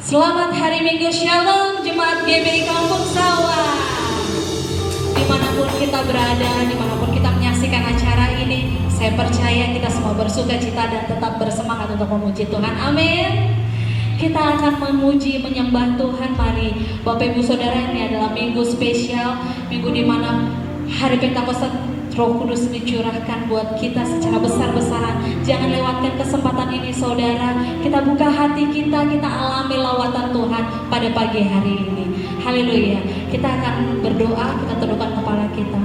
Selamat hari Minggu Shalom Jemaat GBI Kampung Sawah. Dimanapun kita berada, dimanapun kita menyaksikan acara ini, saya percaya kita semua bersuka cita dan tetap bersemangat untuk memuji Tuhan. Amin. Kita akan memuji, menyembah Tuhan. Mari Bapak Ibu Saudara, ini adalah minggu spesial, minggu di mana hari Pentakosta Roh Kudus dicurahkan buat kita secara besar-besaran. Jangan lewatkan kesempatan ini saudara. Kita buka hati kita alami lawatan Tuhan pada pagi hari ini. Haleluya. Kita akan berdoa, kita tundukkan kepala kita.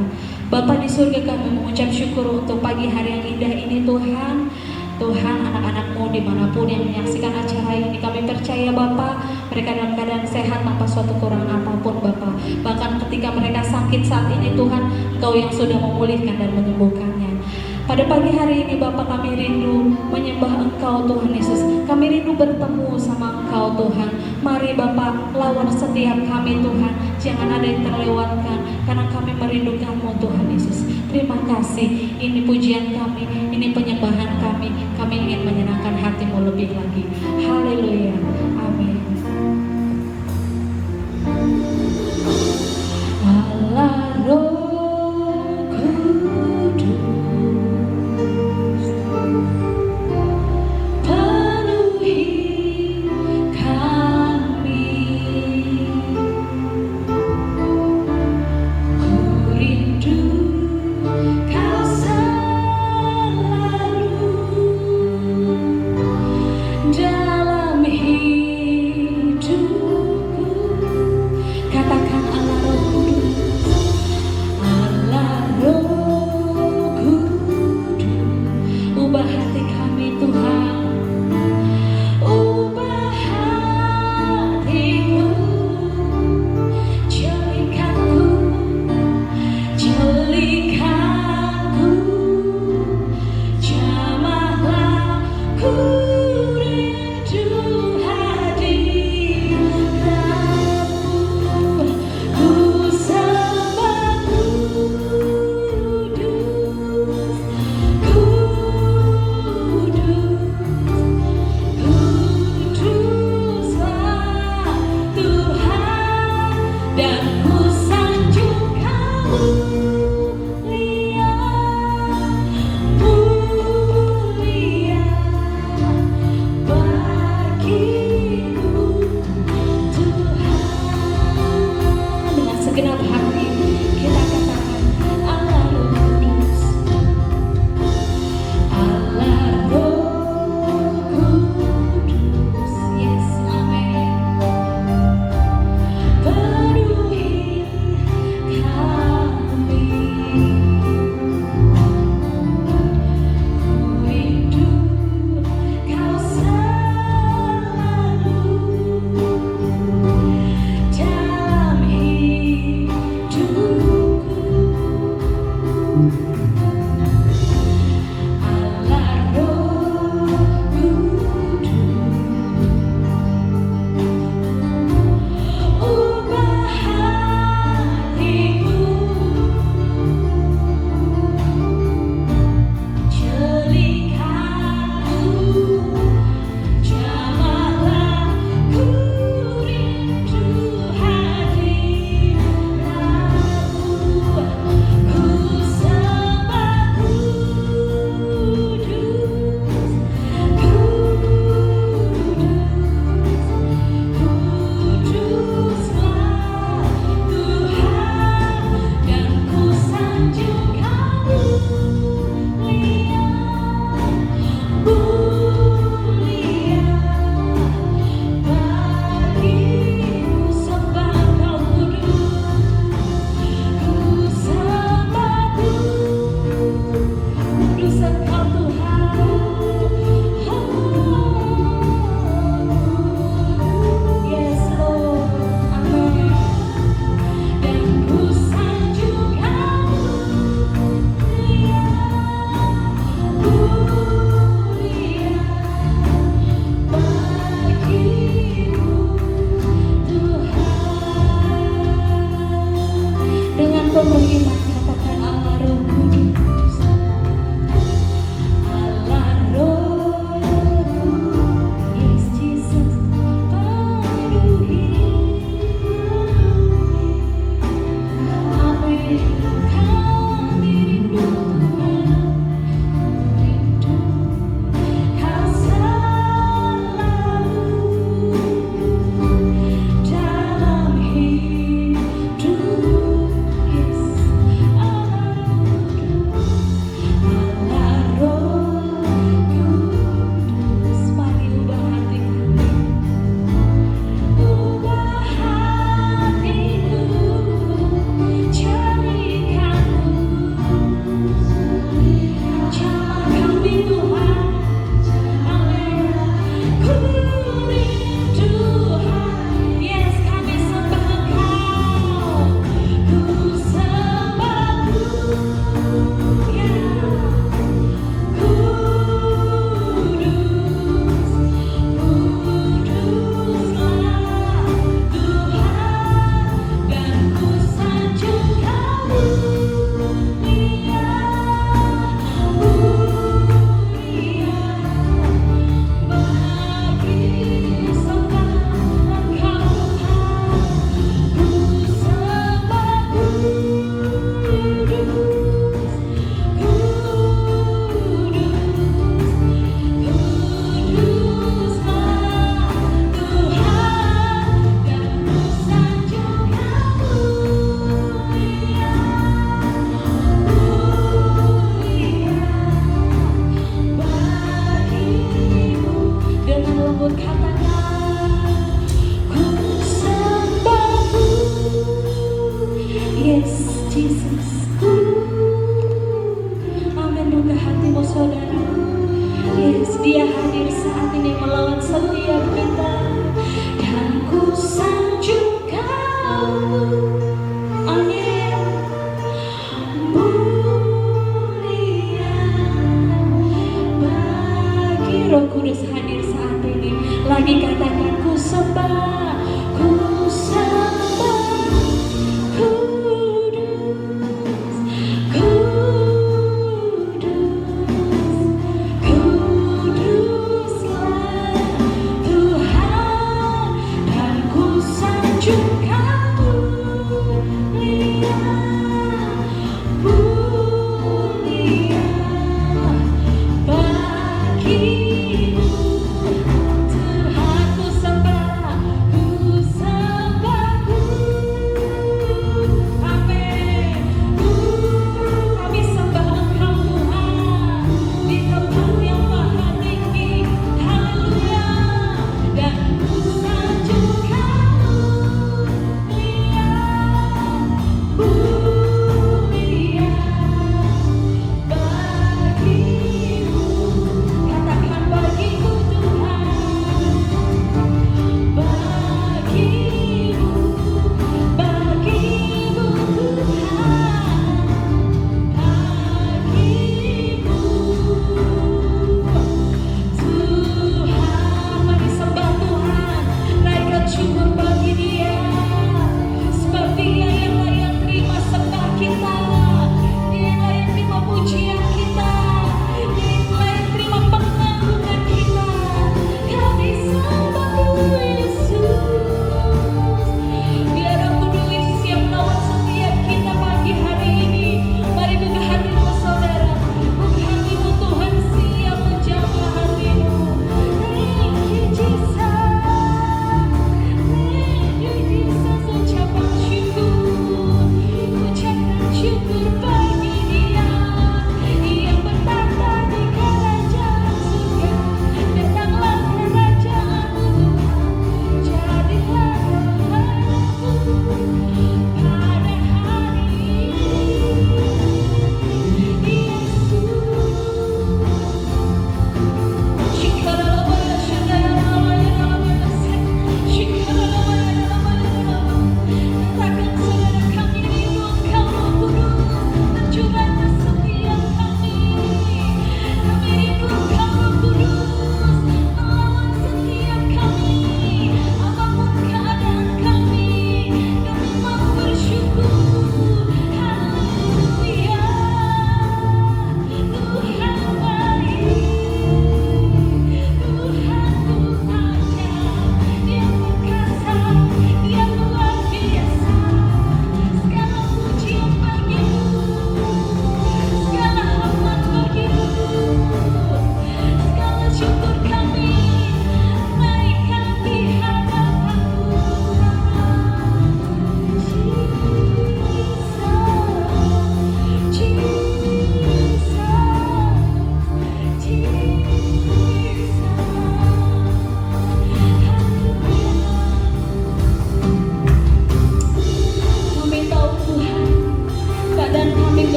Bapa di surga, kami mengucap syukur untuk pagi hari yang indah ini Tuhan. Tuhan, anak-anak-Mu dimanapun yang menyaksikan acara ini, kami percaya Bapa, mereka dalam keadaan sehat tanpa suatu kekurangan apapun Bapa. Bahkan ketika mereka sakit saat ini Tuhan, Engkau yang sudah memulihkan dan menyembuhkannya. Pada pagi hari ini Bapa, kami rindu menyembah Engkau Tuhan Yesus. Kami rindu bertemu sama Engkau Tuhan. Mari Bapa, lawan setiap kami Tuhan. Jangan ada yang terlewatkan, karena kami merindukan-Mu Tuhan Yesus. Terima kasih, ini pujian kami, ini penyembahan kami. Kami ingin menyenangkan hati-Mu lebih lagi. Haleluya, amin. Allah Roh dalam hidup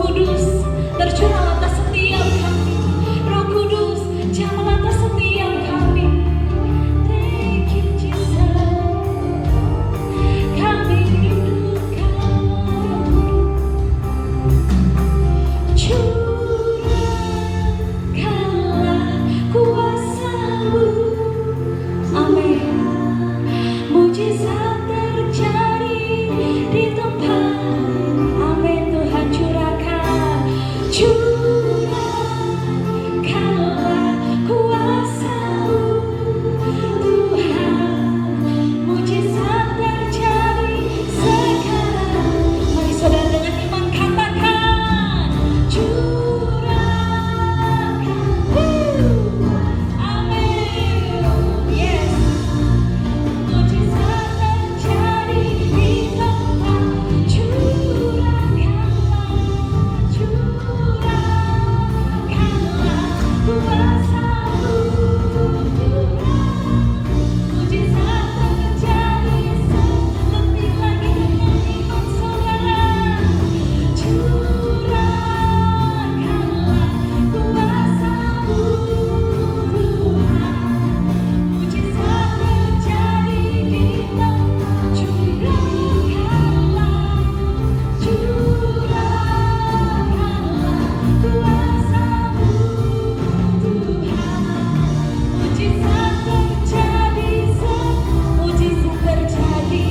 Kudus, tercurah atas setiap kami. Roh Kudus, jalan atas setiap kami. Thank you Jesus. Kami rindukan curahkanlah kuasa-Mu. Amin. Mujizat terjadi di tempat. Amin. Tuhan curahkan kuasa-Mu. Tuhan, mujizat terjadi sekarang. Mari saudara dengan iman katakan curahkan. Amin. Yes. Mujizat terjadi di tempat. Curahkanlah kuasa-Mu. Mujizat terjadi lebih lagi dengan iman saudara. Curahkanlah kuasa-Mu. Mujizat terjadi di tempat. Curahkanlah kuasa-Mu. Mujizat terjadi, mujizat terjadi,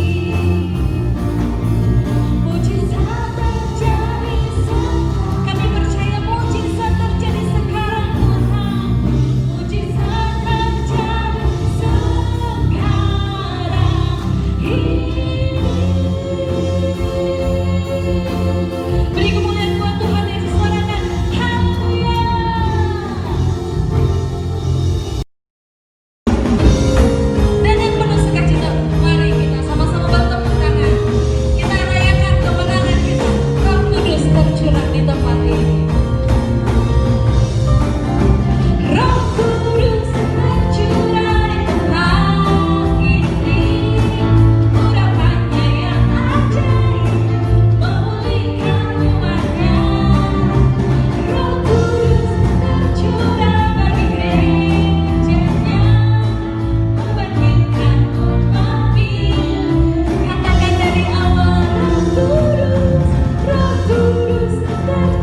mujizat terjadi. Kami percaya mujizat terjadi sekarang Tuhan. Mujizat terjadi sekarang ini. Beri kemuliaan buat Tuhan yang suarakan haleluya. Dengan penuh sukacita, mari kita sama-sama bertepuk tangan. Kita rayakan kemenangan kita. Roh Kudus tercurah di tempat ini. Roh Kudus tercurah di tempat ini. Urapannya yang ajaib memulihkan umatnya. Roh Kudus tercurah bagi gerejanya, membangkitkan umat ini. Katakan dari awal, Roh Kudus tercurah.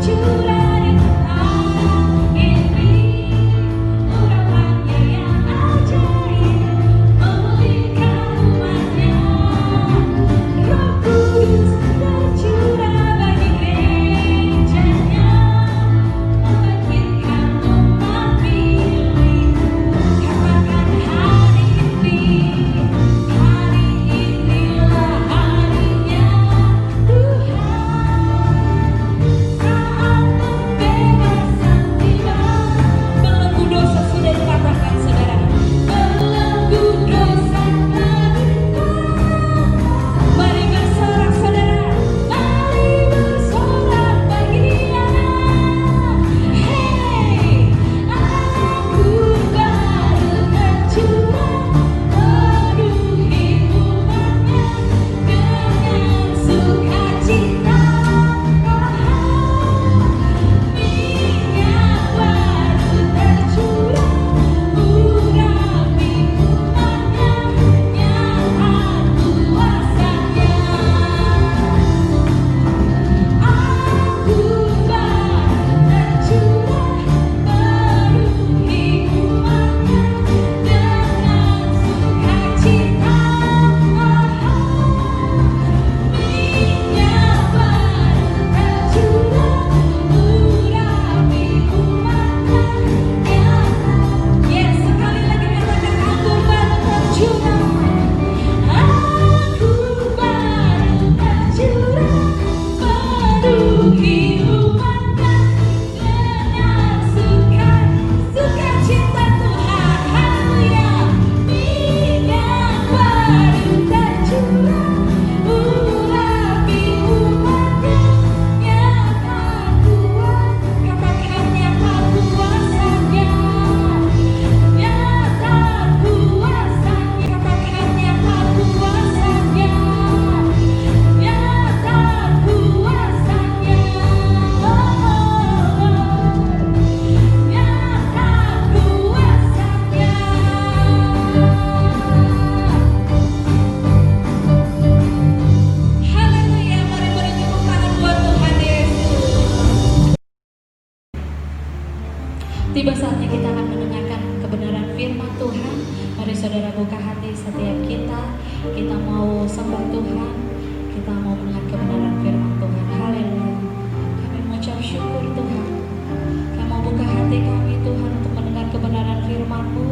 firman-Mu.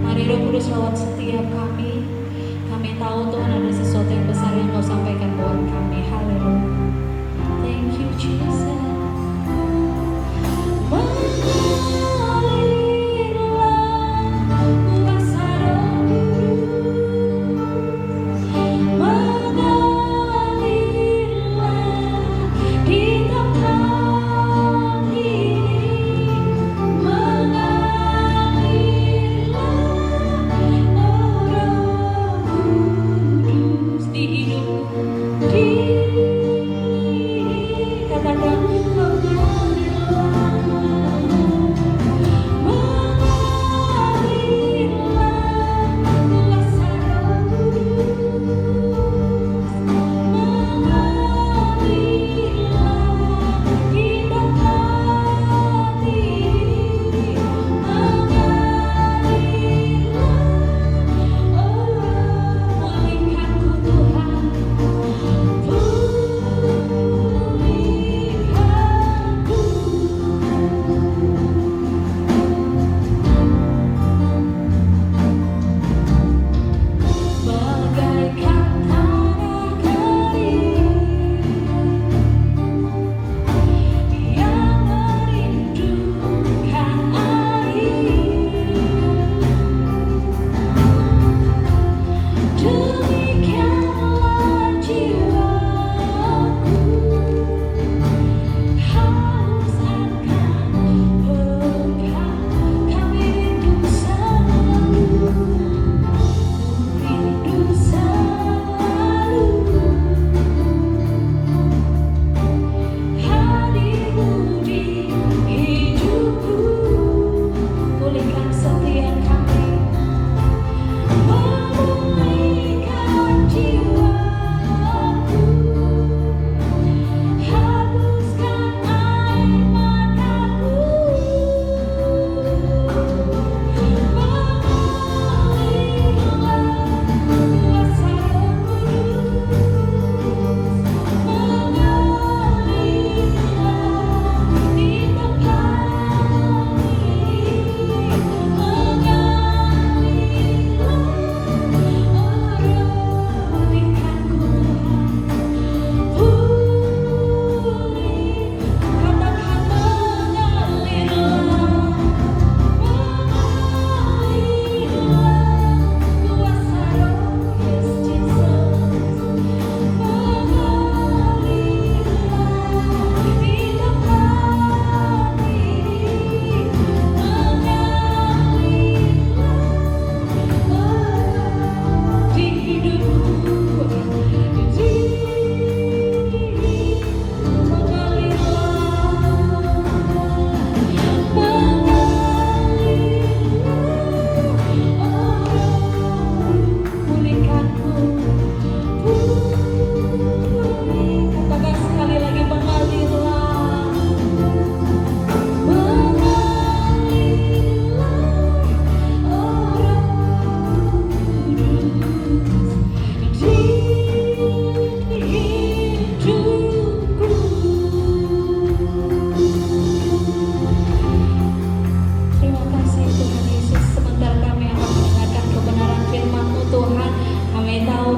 Mari Roh Kudus lawat setiap kami. Kami tahu Tuhan ada sesuatu yang besar yang Kau sampaikan buat kami. Haleluya. Thank you Jesus.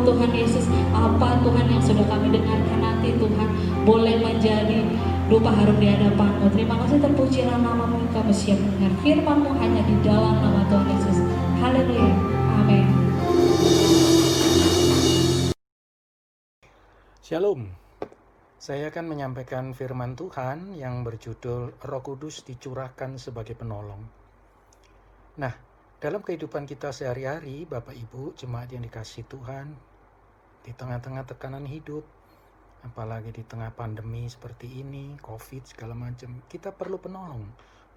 Tuhan Yesus, apa Tuhan yang sudah kami dengarkan nanti Tuhan boleh menjadi dupa harum di hadapan-Mu. Terima kasih, terpujilah nama-Mu, kami siap mendengar firman-Mu hanya di dalam nama Tuhan Yesus. Haleluya, amin. Shalom, saya akan menyampaikan firman Tuhan yang berjudul Roh Kudus dicurahkan sebagai penolong. Nah, dalam kehidupan kita sehari-hari, Bapak Ibu, jemaat yang dikasihi Tuhan, di tengah-tengah tekanan hidup, apalagi di tengah pandemi seperti ini, COVID segala macam, kita perlu penolong,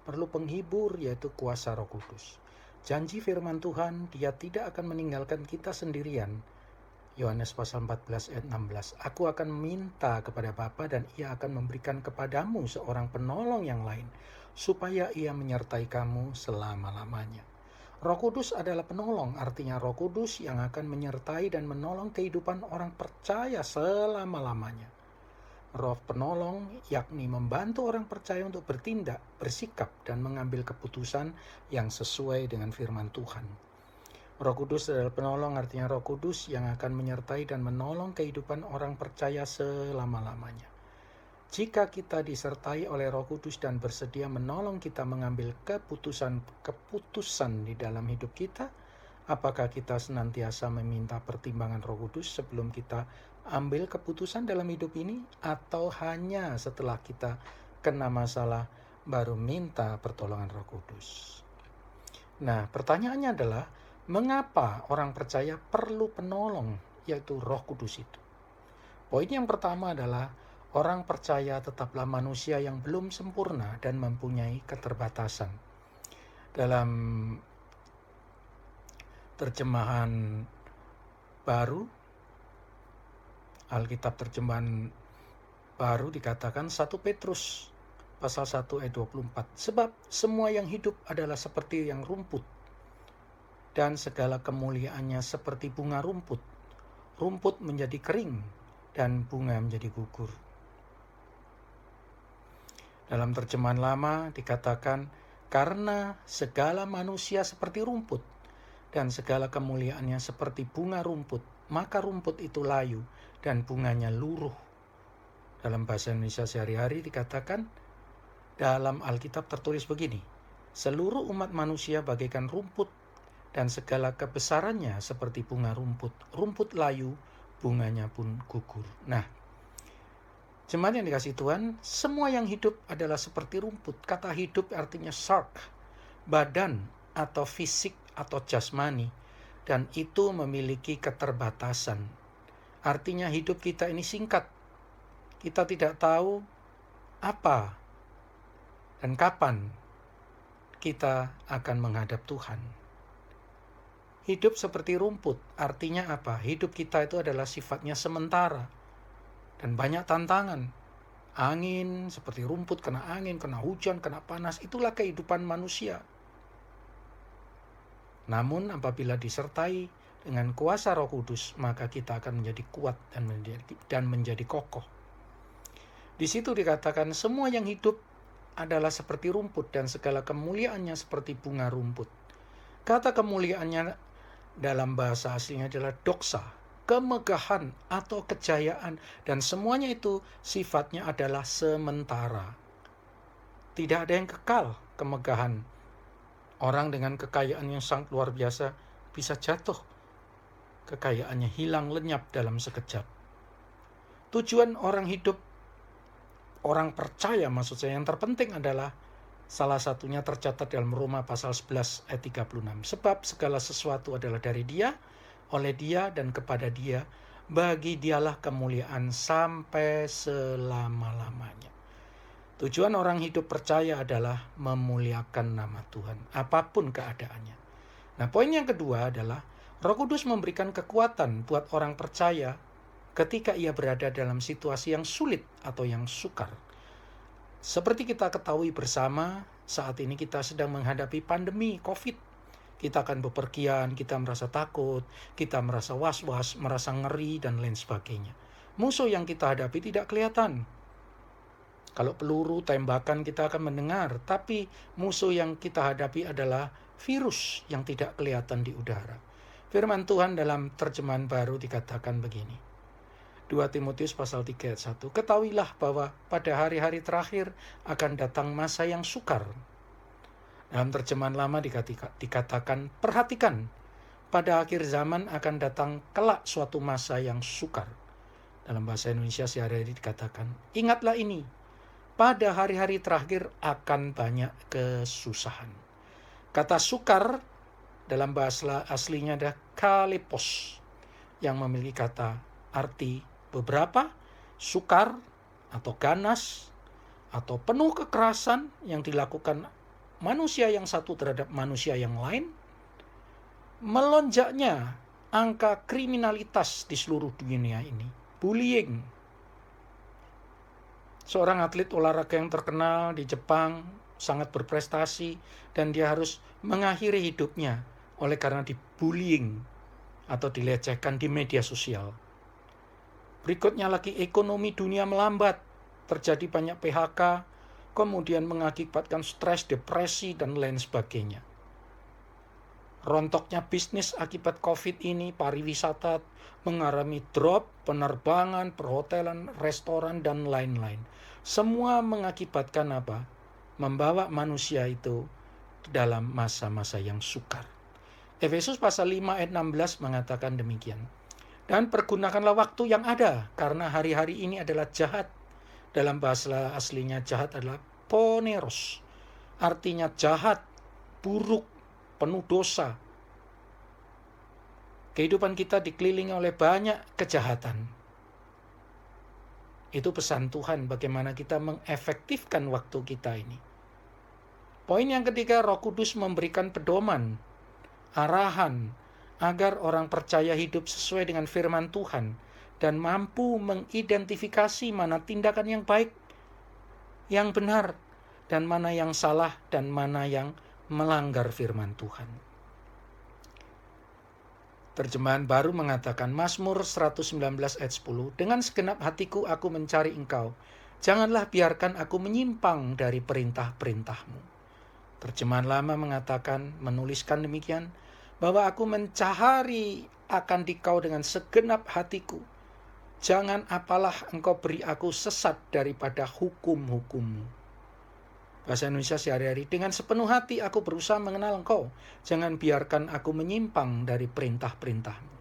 perlu penghibur, yaitu kuasa Roh Kudus. Janji firman Tuhan, Dia tidak akan meninggalkan kita sendirian. Yohanes pasal 14 ayat 16, Aku akan minta kepada Bapa dan Ia akan memberikan kepadamu seorang penolong yang lain, supaya Ia menyertai kamu selama-lamanya. Roh Kudus adalah penolong, artinya Roh Kudus yang akan menyertai dan menolong kehidupan orang percaya selama-lamanya. Roh penolong yakni membantu orang percaya untuk bertindak, bersikap, dan mengambil keputusan yang sesuai dengan firman Tuhan. Roh Kudus adalah penolong, artinya Roh Kudus yang akan menyertai dan menolong kehidupan orang percaya selama-lamanya. Jika kita disertai oleh Roh Kudus dan bersedia menolong kita mengambil keputusan di dalam hidup kita, apakah kita senantiasa meminta pertimbangan Roh Kudus sebelum kita ambil keputusan dalam hidup ini, atau hanya setelah kita kena masalah baru minta pertolongan Roh Kudus? Nah, pertanyaannya adalah, mengapa orang percaya perlu penolong, yaitu Roh Kudus itu? Poin yang pertama adalah, orang percaya tetaplah manusia yang belum sempurna dan mempunyai keterbatasan. Dalam terjemahan baru, Alkitab terjemahan baru dikatakan 1 Petrus pasal 1 ayat 24. Sebab semua yang hidup adalah seperti yang rumput, dan segala kemuliaannya seperti bunga rumput. Rumput menjadi kering dan bunga menjadi gugur. Dalam terjemahan lama dikatakan, karena segala manusia seperti rumput dan segala kemuliaannya seperti bunga rumput, maka rumput itu layu dan bunganya luruh. Dalam bahasa Indonesia sehari-hari dikatakan, dalam Alkitab tertulis begini, seluruh umat manusia bagaikan rumput dan segala kebesarannya seperti bunga rumput. Rumput layu, bunganya pun gugur. Nah, jemaat yang dikasihi Tuhan, semua yang hidup adalah seperti rumput. Kata hidup artinya sark, badan atau fisik atau jasmani, dan itu memiliki keterbatasan. Artinya hidup kita ini singkat. Kita tidak tahu apa dan kapan kita akan menghadap Tuhan. Hidup seperti rumput, artinya apa? Hidup kita itu adalah sifatnya sementara dan banyak tantangan. Angin, seperti rumput, kena angin, kena hujan, kena panas, itulah kehidupan manusia. Namun apabila disertai dengan kuasa Roh Kudus, maka kita akan menjadi kuat dan menjadi kokoh. Di situ dikatakan semua yang hidup adalah seperti rumput dan segala kemuliaannya seperti bunga rumput. Kata kemuliaannya dalam bahasa aslinya adalah doxa, kemegahan atau kejayaan, dan semuanya itu sifatnya adalah sementara. Tidak ada yang kekal kemegahan. Orang dengan kekayaan yang sangat luar biasa bisa jatuh. Kekayaannya hilang lenyap dalam sekejap. Tujuan orang hidup, orang percaya maksud saya, yang terpenting adalah salah satunya tercatat dalam Roma pasal 11 ayat 36. Sebab segala sesuatu adalah dari Dia, oleh Dia, dan kepada Dia. Bagi Dialah kemuliaan sampai selama-lamanya. Tujuan orang hidup percaya adalah memuliakan nama Tuhan, apapun keadaannya. Nah, poin yang kedua adalah Roh Kudus memberikan kekuatan buat orang percaya ketika ia berada dalam situasi yang sulit atau yang sukar. Seperti kita ketahui bersama, saat ini kita sedang menghadapi pandemi COVID. Kita akan bepergian, kita merasa takut, kita merasa was-was, merasa ngeri, dan lain sebagainya. Musuh yang kita hadapi tidak kelihatan. Kalau peluru, tembakan kita akan mendengar, tapi musuh yang kita hadapi adalah virus yang tidak kelihatan di udara. Firman Tuhan dalam terjemahan baru dikatakan begini. 2 Timotius pasal 3 ayat 1. Ketahuilah bahwa pada hari-hari terakhir akan datang masa yang sukar. Dalam terjemahan lama dikatakan, perhatikan, pada akhir zaman akan datang kelak suatu masa yang sukar. Dalam bahasa Indonesia sehari-hari dikatakan, ingatlah ini, pada hari-hari terakhir akan banyak kesusahan. Kata sukar dalam bahasa aslinya ada kalepos, yang memiliki kata arti beberapa, sukar atau ganas, atau penuh kekerasan yang dilakukan manusia yang satu terhadap manusia yang lain, melonjaknya angka kriminalitas di seluruh dunia ini, bullying. Seorang atlet olahraga yang terkenal di Jepang sangat berprestasi dan dia harus mengakhiri hidupnya oleh karena dibullying atau dilecehkan di media sosial. Berikutnya lagi ekonomi dunia melambat, terjadi banyak PHK, kemudian mengakibatkan stres, depresi, dan lain sebagainya. Rontoknya bisnis akibat COVID ini, pariwisata mengalami drop, penerbangan, perhotelan, restoran, dan lain-lain. Semua mengakibatkan apa? Membawa manusia itu dalam masa-masa yang sukar. Efesus pasal 5 ayat 16 mengatakan demikian. Dan pergunakanlah waktu yang ada, karena hari-hari ini adalah jahat. Dalam bahasa aslinya jahat adalah poneros. Artinya jahat, buruk, penuh dosa. Kehidupan kita dikelilingi oleh banyak kejahatan. Itu pesan Tuhan bagaimana kita mengefektifkan waktu kita ini. Poin yang ketiga, Roh Kudus memberikan pedoman, arahan, agar orang percaya hidup sesuai dengan firman Tuhan dan mampu mengidentifikasi mana tindakan yang baik, yang benar, dan mana yang salah, dan mana yang melanggar firman Tuhan. Terjemahan baru mengatakan, Mazmur 119 ayat 10, dengan segenap hatiku aku mencari Engkau, janganlah biarkan aku menyimpang dari perintah-perintahmu. Terjemahan lama mengatakan, menuliskan demikian, bahwa aku mencari akan Dikau dengan segenap hatiku. Jangan apalah Engkau beri aku sesat daripada hukum-hukum-Mu. Bahasa Indonesia sehari-hari, dengan sepenuh hati aku berusaha mengenal Engkau. Jangan biarkan aku menyimpang dari perintah-perintah-Mu.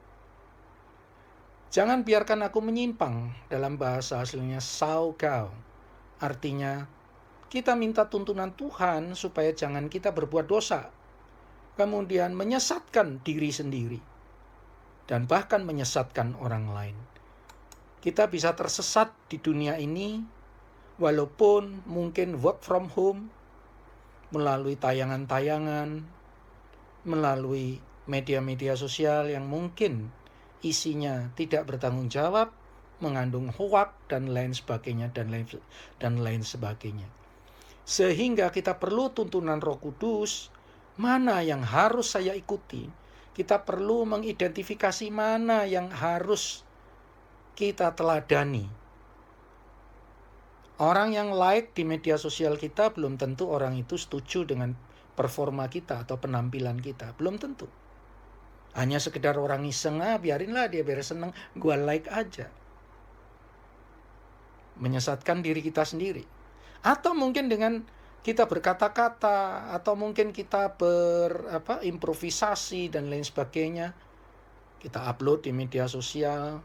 Jangan biarkan aku menyimpang, dalam bahasa aslinya saugau. Artinya, kita minta tuntunan Tuhan supaya jangan kita berbuat dosa. Kemudian menyesatkan diri sendiri. Dan bahkan menyesatkan orang lain. Kita bisa tersesat di dunia ini, walaupun mungkin work from home, melalui tayangan-tayangan, melalui media-media sosial yang mungkin isinya tidak bertanggung jawab, mengandung hoak, dan lain sebagainya, dan lain sebagainya. Sehingga kita perlu tuntunan Roh Kudus, mana yang harus saya ikuti. Kita perlu mengidentifikasi mana yang harus kita teladani. Orang yang like di media sosial kita belum tentu orang itu setuju dengan performa kita atau penampilan kita. Belum tentu. Hanya sekedar orang iseng, biarinlah dia biar seneng, gua like aja. Menyesatkan diri kita sendiri. Atau mungkin dengan kita berkata-kata, atau mungkin kita improvisasi dan lain sebagainya. Kita upload di media sosial,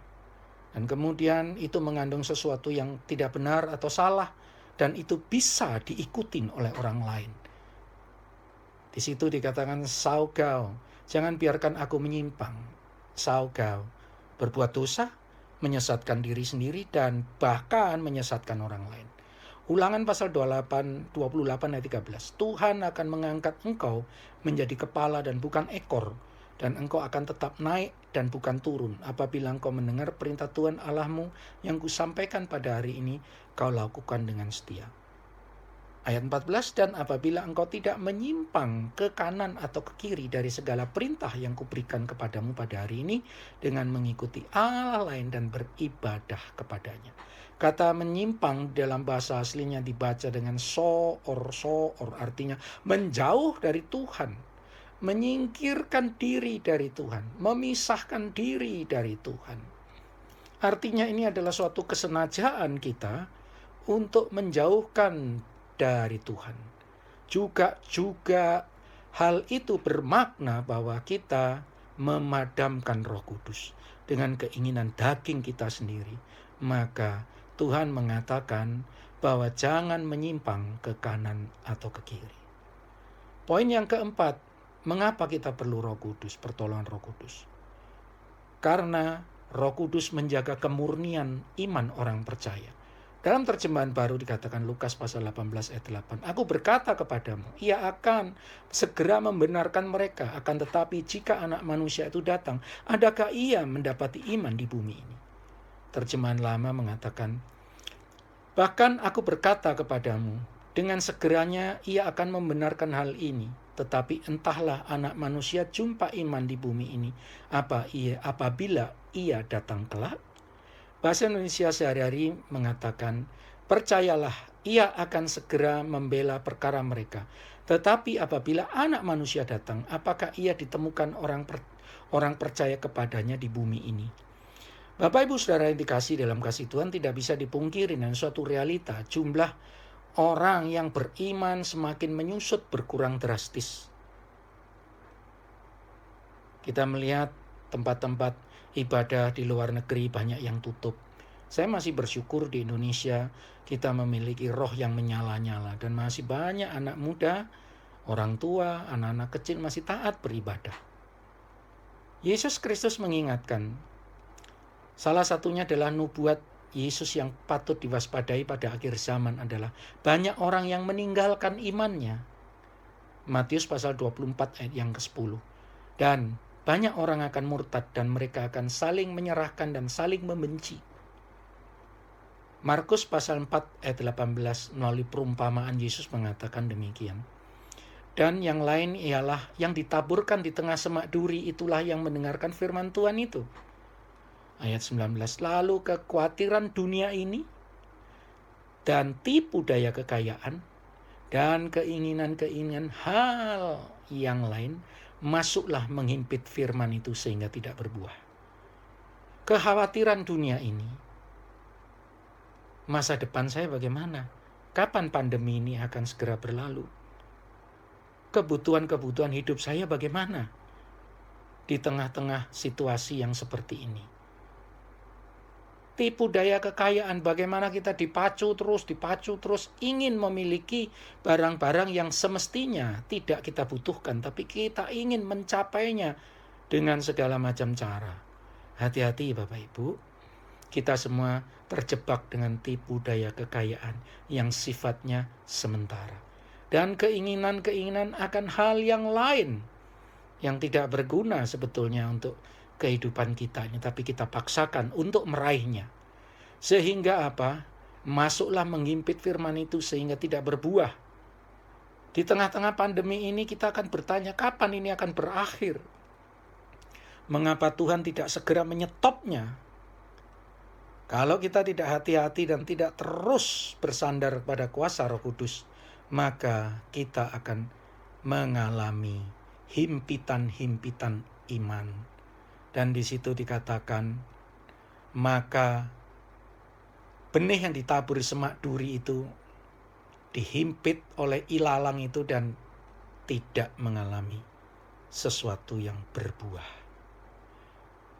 dan kemudian itu mengandung sesuatu yang tidak benar atau salah, dan itu bisa diikutin oleh orang lain. Di situ dikatakan saugau, jangan biarkan aku menyimpang. Saugau, berbuat dosa, menyesatkan diri sendiri, dan bahkan menyesatkan orang lain. Ulangan pasal 28 ayat 13. Tuhan akan mengangkat engkau menjadi kepala dan bukan ekor, dan engkau akan tetap naik dan bukan turun. Apabila engkau mendengar perintah Tuhan Allahmu yang kusampaikan pada hari ini, kau lakukan dengan setia. Ayat 14, dan apabila engkau tidak menyimpang ke kanan atau ke kiri dari segala perintah yang kuberikan kepadamu pada hari ini, dengan mengikuti Allah lain dan beribadah kepadanya. Kata menyimpang dalam bahasa aslinya dibaca dengan soor, artinya menjauh dari Tuhan, menyingkirkan diri dari Tuhan, memisahkan diri dari Tuhan. Artinya ini adalah suatu kesengajaan kita untuk menjauhkan dari Tuhan. Juga hal itu bermakna bahwa kita memadamkan Roh Kudus dengan keinginan daging kita sendiri. Maka Tuhan mengatakan bahwa jangan menyimpang ke kanan atau ke kiri. Poin yang keempat, mengapa kita perlu Roh Kudus, pertolongan Roh Kudus? Karena Roh Kudus menjaga kemurnian iman orang percaya. Dalam terjemahan baru dikatakan Lukas pasal 18 ayat 8. Aku berkata kepadamu, ia akan segera membenarkan mereka. Akan tetapi jika anak manusia itu datang, adakah ia mendapati iman di bumi ini? Terjemahan lama mengatakan, bahkan aku berkata kepadamu, dengan segeranya ia akan membenarkan hal ini. Tetapi entahlah anak manusia jumpa iman di bumi ini. Apabila ia datang kelak? Bahasa Indonesia sehari-hari mengatakan, percayalah, ia akan segera membela perkara mereka. Tetapi apabila Anak Manusia datang, apakah ia ditemukan orang percaya kepadanya di bumi ini? Bapak Ibu Saudara yang dikasihi dalam kasih Tuhan, tidak bisa dipungkiri dan suatu realita, jumlah orang yang beriman semakin menyusut, berkurang drastis. Kita melihat tempat-tempat ibadah di luar negeri banyak yang tutup. Saya masih bersyukur di Indonesia kita memiliki roh yang menyala-nyala dan masih banyak anak muda, orang tua, anak-anak kecil masih taat beribadah. Yesus Kristus mengingatkan, salah satunya adalah nubuat Yesus yang patut diwaspadai pada akhir zaman adalah banyak orang yang meninggalkan imannya. Matius pasal 24 ayat yang ke-10. Dan banyak orang akan murtad dan mereka akan saling menyerahkan dan saling membenci. Markus pasal 4 ayat 18 melalui perumpamaan Yesus mengatakan demikian. Dan yang lain ialah yang ditaburkan di tengah semak duri, itulah yang mendengarkan firman Tuhan itu. Ayat 19, lalu kekhawatiran dunia ini dan tipu daya kekayaan dan keinginan-keinginan hal yang lain masuklah menghimpit firman itu sehingga tidak berbuah. Kekhawatiran dunia ini, masa depan saya bagaimana? Kapan pandemi ini akan segera berlalu? Kebutuhan-kebutuhan hidup saya bagaimana di tengah-tengah situasi yang seperti ini? Tipu daya kekayaan, bagaimana kita dipacu terus ingin memiliki barang-barang yang semestinya tidak kita butuhkan, tapi kita ingin mencapainya dengan segala macam cara. Hati-hati Bapak Ibu, kita semua terjebak dengan tipu daya kekayaan yang sifatnya sementara. Dan keinginan-keinginan akan hal yang lain yang tidak berguna sebetulnya untuk kehidupan kita ini, tapi kita paksakan untuk meraihnya. Sehingga apa? Masuklah menghimpit firman itu sehingga tidak berbuah. Di tengah-tengah pandemi ini kita akan bertanya, kapan ini akan berakhir? Mengapa Tuhan tidak segera menyetopnya? Kalau kita tidak hati-hati dan tidak terus bersandar pada kuasa Roh Kudus, maka kita akan mengalami himpitan-himpitan iman. Dan di situ dikatakan, maka benih yang ditaburi semak duri itu dihimpit oleh ilalang itu dan tidak mengalami sesuatu yang berbuah.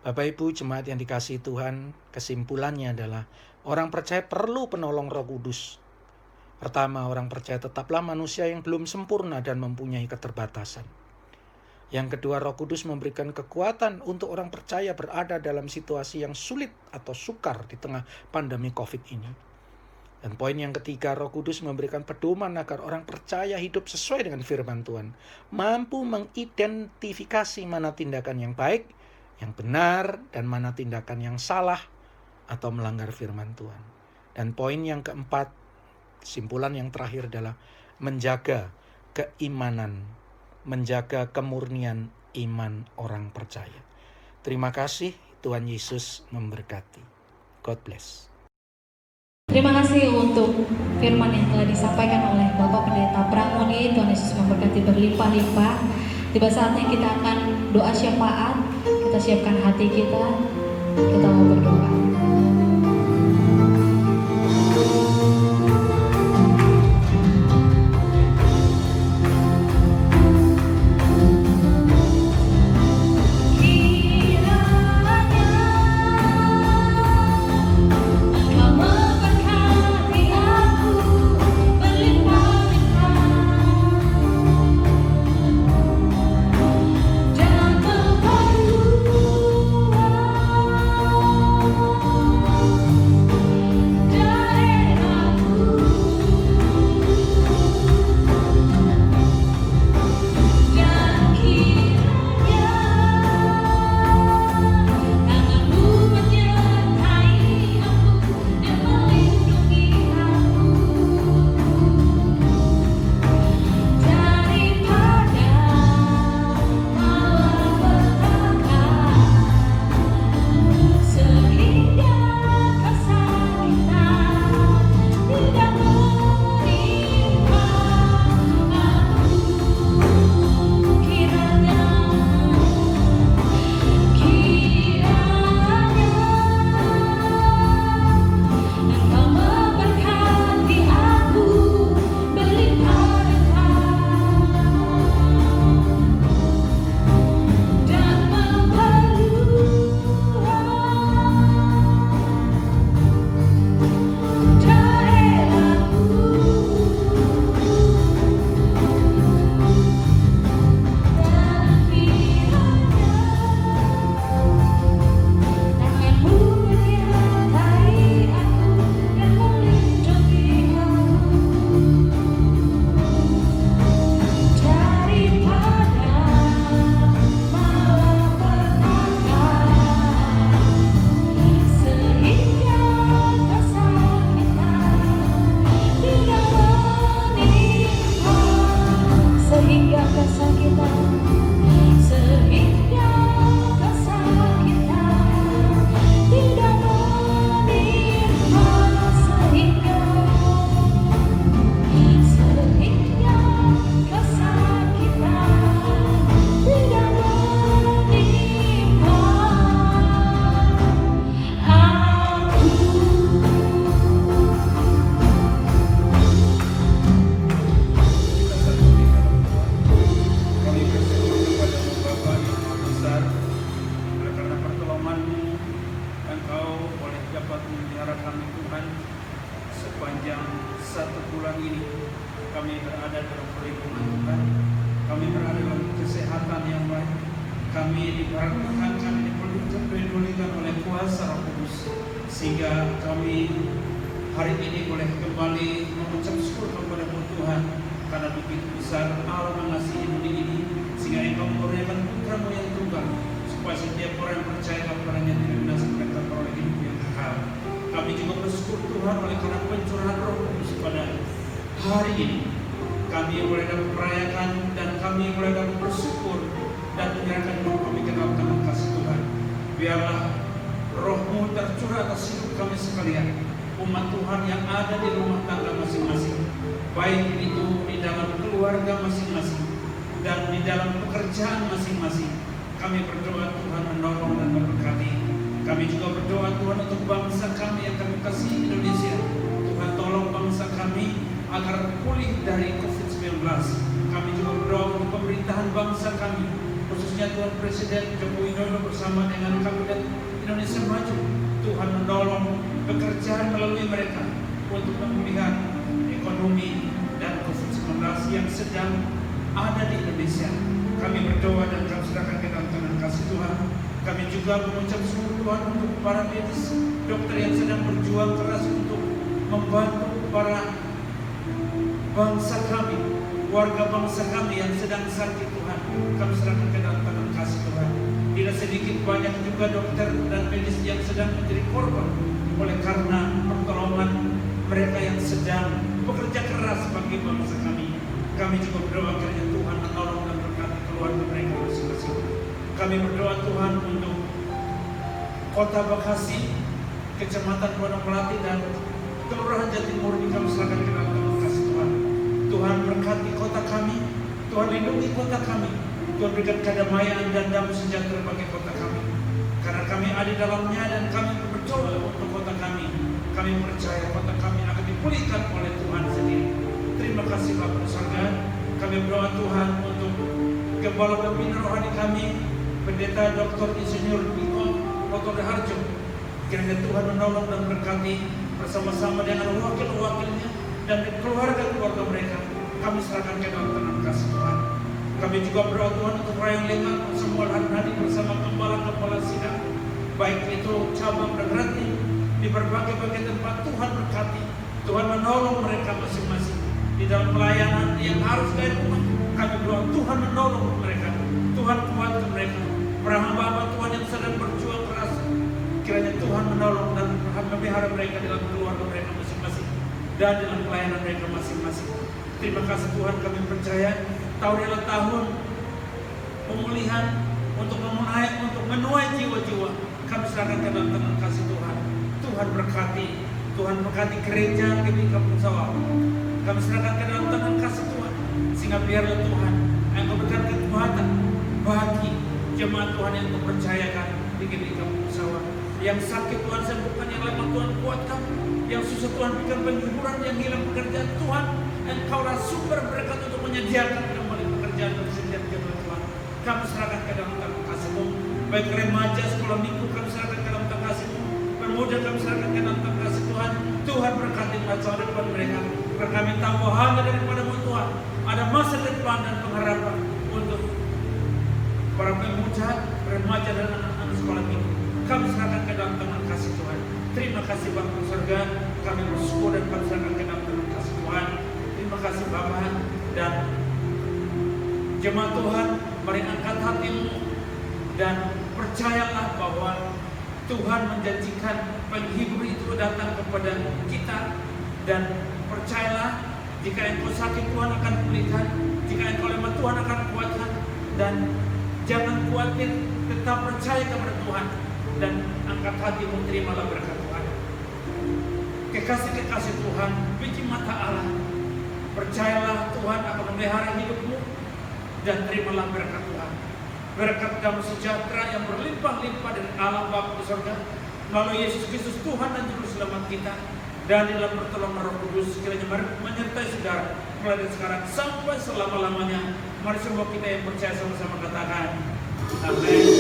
Bapak Ibu jemaat yang dikasihi Tuhan, kesimpulannya adalah orang percaya perlu penolong Roh Kudus. Pertama, orang percaya tetaplah manusia yang belum sempurna dan mempunyai keterbatasan. Yang kedua, Roh Kudus memberikan kekuatan untuk orang percaya berada dalam situasi yang sulit atau sukar di tengah pandemi COVID ini. Dan poin yang ketiga, Roh Kudus memberikan pedoman agar orang percaya hidup sesuai dengan firman Tuhan, mampu mengidentifikasi mana tindakan yang baik, yang benar, dan mana tindakan yang salah atau melanggar firman Tuhan. Dan poin yang keempat, kesimpulan yang terakhir adalah menjaga keimanan, menjaga kemurnian iman orang percaya. Terima kasih, Tuhan Yesus memberkati. God bless. Terima kasih untuk firman yang telah disampaikan oleh Bapak Pendeta Pramudi. Tuhan Yesus memberkati berlimpah-limpah. Tiba saatnya kita akan doa syafaat. Kita siapkan hati kita. Kita mau berdoa. berada dalam perlindungan Tuhan. Kami berada dalam kesehatan yang baik. Kami diberkatkan, kami dipedulikan oleh kuasa Roh Kudus, sehingga kami hari ini boleh kembali mengucap syukur kepada Tuhan, karena begitu besar Allah mengasihi dunia ini, sehingga Engkau memberikan Putra-Mu yang tunggal, supaya setiap orang yang percaya kepadanya tidak binasa, mereka beroleh hidup yang kekal. Kami juga bersyukur Tuhan oleh karena pencurahan Roh Kudus pada hari ini. Kami boleh dapat merayakan dan kami boleh dapat bersyukur dan menyerahkan hidup kami ke dalam tangan kasih Tuhan. Biarlah Roh-Mu tercurah atas hidup kami sekalian, umat Tuhan yang ada di rumah tangga masing-masing, baik itu di dalam keluarga masing-masing dan di dalam pekerjaan masing-masing. Kami berdoa Tuhan menolong dan memberkati. Kami juga berdoa Tuhan untuk bangsa kami yang kami kasihi, Indonesia. Tuhan tolong bangsa kami agar pulih dari COVID-19. Kami juga berdoa untuk pemerintahan bangsa kami, khususnya Tuhan Presiden Joko Widodo bersama dengan Kabinet Indonesia Maju. Tuhan menolong pekerjaan melalui mereka untuk pemulihan ekonomi dan COVID-19 yang sedang ada di Indonesia. Kami berdoa dan kami serahkan ke dalam tangan kasih Tuhan. Kami juga mengucap syukur Tuhan untuk para medis, dokter yang sedang berjuang keras untuk membantu para bangsa kami, warga bangsa kami yang sedang sakit Tuhan. Kami serahkan ke dalam tangan kasih Tuhan. Tidak sedikit banyak juga dokter dan medis yang sedang menjadi korban oleh karena pertolongan mereka yang sedang bekerja keras bagi bangsa kami. Kami juga berdoa kiranya Tuhan menolong dan berkati keluarga mereka masing-masing. Kami berdoa Tuhan untuk Kota Bekasi, Kecamatan Pondok Melati dan Kelurahan Jatimurni. Kami serahkan ke dalam tangan kasih Tuhan. Tuhan berkati kota kami, Tuhan lindungi kota kami, Tuhan berikan kedamaian dan damai sejahtera bagi kota kami. Karena kami ada di dalamnya dan kami berdoa untuk kota kami. Kami percaya kota kami akan dipulihkan oleh Tuhan sendiri. Terima kasih Bapak di surga. Kami berdoa Tuhan untuk Gembala Pembina Rohani kami, Pendeta Dr. Insinyur Niko Oto Harjo. Kiranya Tuhan menolong dan berkati bersama-sama dengan wakil-wakilnya dan keluarga-keluarga mereka. Kami serahkan ke dalam tangan kasih Tuhan. Kami juga berdoa Tuhan untuk Rayong Lengah, semua hadir bersama kepala-kepala sidang, baik itu cabang dan ranting di berbagai-bagai tempat. Tuhan berkati, Tuhan menolong mereka masing-masing di dalam pelayanan yang harus dari rumah. Kami berdoa Tuhan menolong mereka, Tuhan kuatkan mereka. Para hamba Tuhan yang sedang berjuang keras, kiranya Tuhan menolong dan memelihara mereka dalam keluarga mereka masing-masing dan dalam pelayanan mereka masing-masing. Terima kasih Tuhan, kami percaya tahun adalah tahun pemulihan untuk menuai jiwa-jiwa. Kami serahkan ke dalam tangan kasih Tuhan. Tuhan berkati gereja GBI Kampung Sawah. Kami serahkan ke dalam tangan kasih Tuhan, sehingga biarlah Tuhan yang memberikan kekuatan bagi jemaat Tuhan yang mempercayakan di GBI Kampung Sawah. Yang sakit Tuhan sembuhkan, yang lemah Tuhan kuatkan, yang susah Tuhan berikan penghiburan, yang hilang pekerjaan Tuhan, Engkaulah sumber berkat untuk menyediakan kembali pekerjaan bagi setiap jemaat Tuhan. Kami serahkan ke dalam tangan kasih-Mu. Baik remaja sekolah minggu kami serahkan ke dalam tangan kasih-Mu. Pemuda kami serahkan ke dalam tangan kasih Tuhan. Tuhan berkati masa depan mereka. Karena kami tahu hanya daripada-Mu Tuhan ada masa depan dan pengharapan untuk para pemuda, remaja dan anak-anak sekolah minggu. Kami serahkan ke dalam tangan kasih Tuhan. Terima kasih Bapa di surga. Kami bersyukur dan kami serahkan ke dalam tangan kasih Tuhan. Terima kasih Bapak dan jemaat Tuhan. Mari angkat hatimu dan percayalah bahwa Tuhan menjanjikan penghibur itu datang kepada kita. Dan percayalah, jika engkau sakit Tuhan akan pulihkan, jika engkau lemah Tuhan akan kuatkan. Dan jangan khawatir, tetap percaya kepada Tuhan dan angkat hatimu, terimalah berkat Tuhan. Kekasih-kekasih Tuhan, biji mata Allah, percayalah Tuhan akan memelihara hidupmu dan terimalah berkat Tuhan. Berkat damai sejahtera yang berlimpah-limpah dari Allah Bapa di surga melalui Yesus Kristus Tuhan dan Juru Selamat kita, dan di dalam pertolongan Roh Kudus kiranya menyertai saudara mulai dari sekarang sampai selama-lamanya. Mari semua kita yang percaya sama-sama katakan amin.